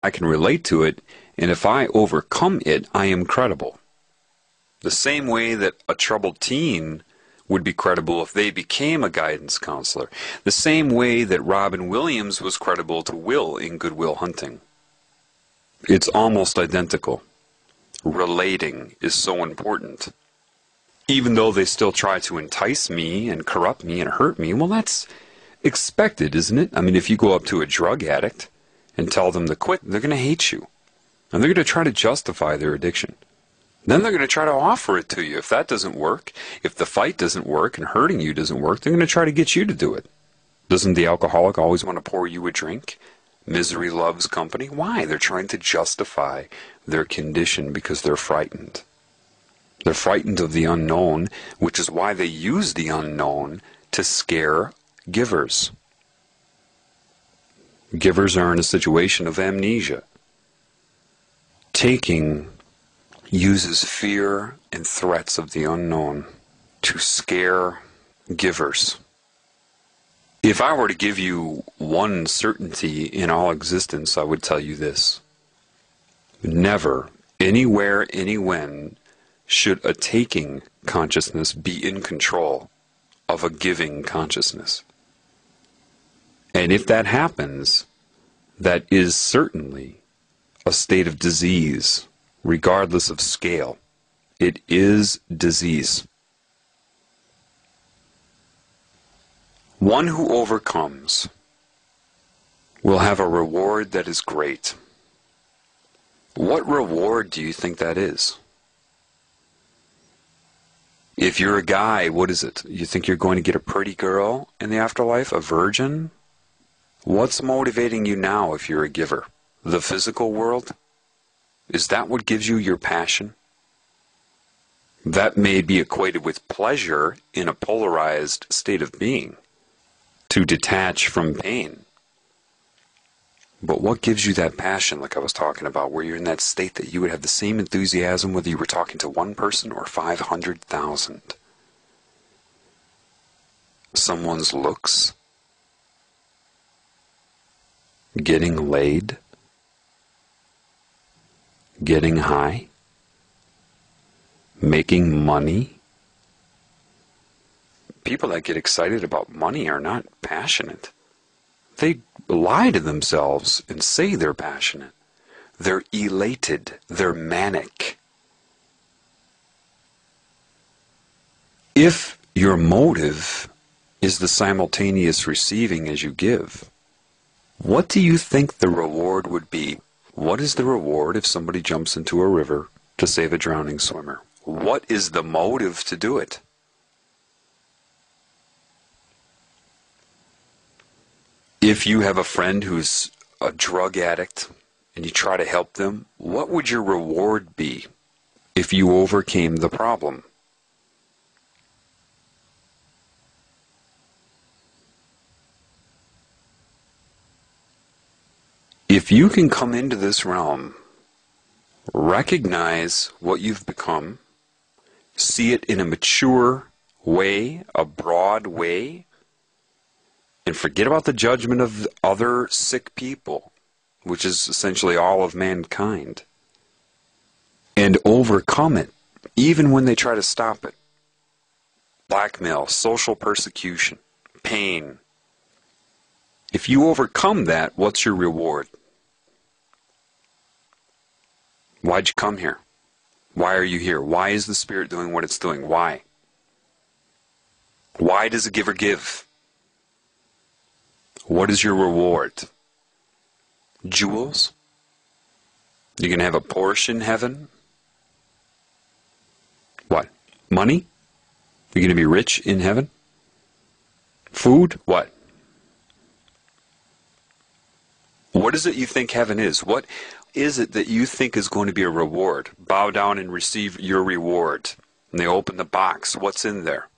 I can relate to it, and if I overcome it, I am credible. The same way that a troubled teen would be credible if they became a guidance counselor. The same way that Robin Williams was credible to Will in Good Will Hunting. It's almost identical. Relating is so important. Even though they still try to entice me and corrupt me and hurt me, well, that's expected, isn't it? I mean, if you go up to a drug addict and tell them to quit, they're going to hate you. And they're going to try to justify their addiction. Then they're going to try to offer it to you. If that doesn't work, if the fight doesn't work and hurting you doesn't work, they're going to try to get you to do it. Doesn't the alcoholic always want to pour you a drink? Misery loves company. Why? They're trying to justify their condition because they're frightened. They're frightened of the unknown, which is why they use the unknown to scare givers. Givers are in a situation of amnesia. Taking uses fear and threats of the unknown to scare givers. If I were to give you one certainty in all existence, I would tell you this. Never, anywhere, anywhen, should a taking consciousness be in control of a giving consciousness. And if that happens, that is certainly a state of disease, regardless of scale. It is disease. One who overcomes will have a reward that is great. What reward do you think that is? If you're a guy, what is it? You think you're going to get a pretty girl in the afterlife? A virgin? What's motivating you now if you're a giver? The physical world? Is that what gives you your passion? That may be equated with pleasure in a polarized state of being, to detach from pain. But what gives you that passion, like I was talking about, where you're in that state that you would have the same enthusiasm whether you were talking to one person or 500,000? Someone's looks? Getting laid? Getting high? Making money? People that get excited about money are not passionate. They lie to themselves and say they're passionate. They're elated. They're manic. If your motive is the simultaneous receiving as you give, what do you think the reward would be? What is the reward if somebody jumps into a river to save a drowning swimmer? What is the motive to do it? If you have a friend who's a drug addict and you try to help them, what would your reward be if you overcame the problem? If you can come into this realm, recognize what you've become, see it in a mature way, a broad way, and forget about the judgment of other sick people, which is essentially all of mankind, and overcome it, even when they try to stop it. Blackmail, social persecution, pain. If you overcome that, what's your reward? Why'd you come here? Why are you here? Why is the Spirit doing what it's doing? Why? Why does a giver give? What is your reward? Jewels? You're going to have a Porsche in heaven? What? Money? You're going to be rich in heaven? Food? What? What is it you think heaven is? What is it that you think is going to be a reward? Bow down and receive your reward. And they open the box. What's in there?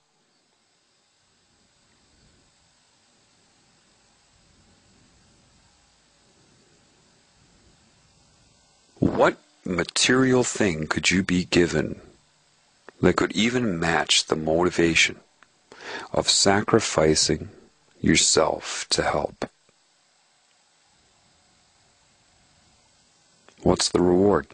What material thing could you be given that could even match the motivation of sacrificing yourself to help? What's the reward?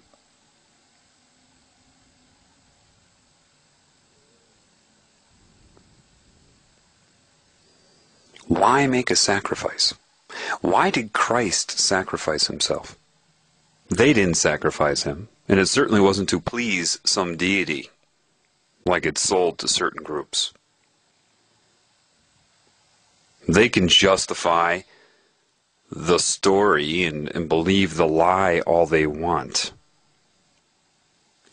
Why make a sacrifice? Why did Christ sacrifice himself? They didn't sacrifice him, and it certainly wasn't to please some deity, like it's sold to certain groups. They can justify the story and believe the lie all they want.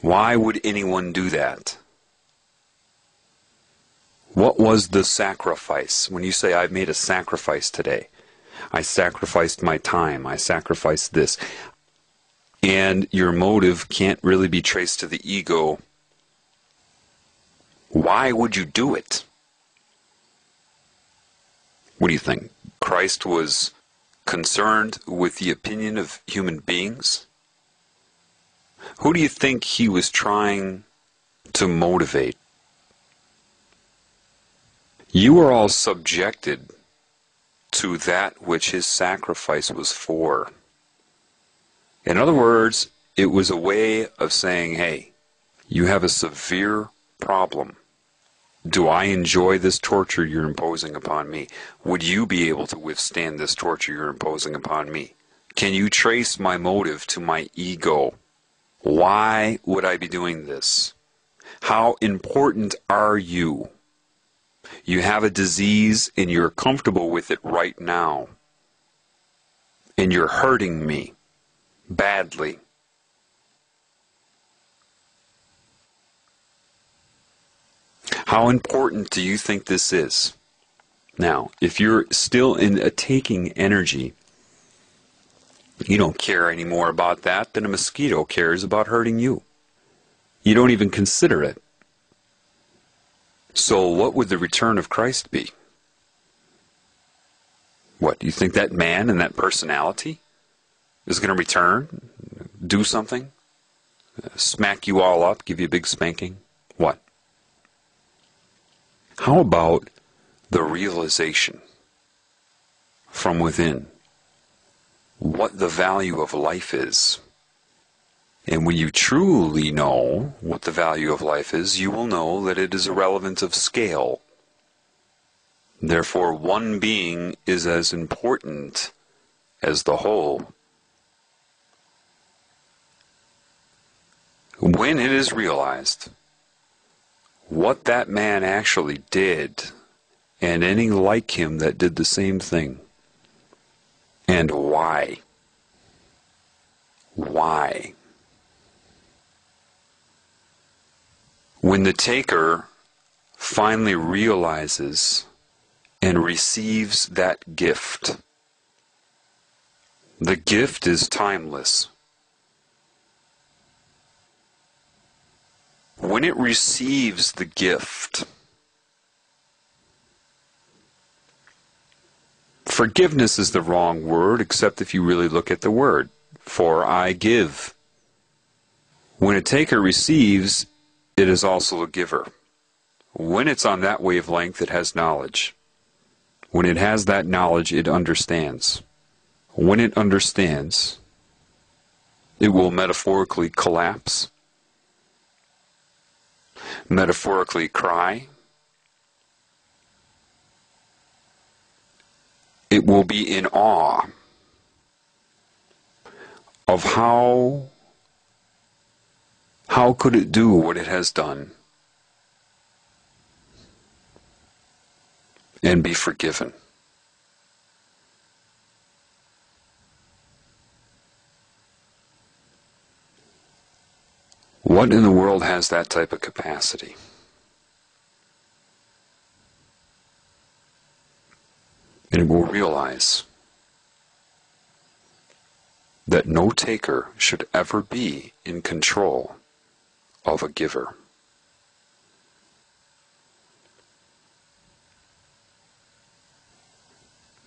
Why would anyone do that? What was the sacrifice? When you say, I've made a sacrifice today, I sacrificed my time, I sacrificed this, and your motive can't really be traced to the ego, why would you do it? What do you think? Christ was concerned with the opinion of human beings? Who do you think he was trying to motivate? You are all subjected to that which his sacrifice was for. In other words, it was a way of saying, hey, you have a severe problem. Do I enjoy this torture you're imposing upon me? Would you be able to withstand this torture you're imposing upon me? Can you trace my motive to my ego? Why would I be doing this? How important are you? You have a disease and you're comfortable with it right now. And you're hurting me badly. How important do you think this is? Now, if you're still in a taking energy, you don't care any more about that than a mosquito cares about hurting you. You don't even consider it. So what would the return of Christ be? What, do you think that man and that personality is going to return, do something, smack you all up, give you a big spanking? What? How about the realization from within what the value of life is? And when you truly know what the value of life is, you will know that it is irrelevant of scale. Therefore, one being is as important as the whole. When it is realized what that man actually did, and any like him that did the same thing, and why. Why? When the taker finally realizes and receives that gift, the gift is timeless. When it receives the gift, forgiveness is the wrong word, except if you really look at the word. For I give. When a taker receives, it is also a giver. When it's on that wavelength, it has knowledge. When it has that knowledge, it understands. When it understands, it will metaphorically collapse, metaphorically cry. It will be in awe of how could it do what it has done and be forgiven. What in the world has that type of capacity? And it will realize that no taker should ever be in control of a giver.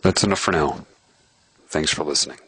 That's enough for now. Thanks for listening.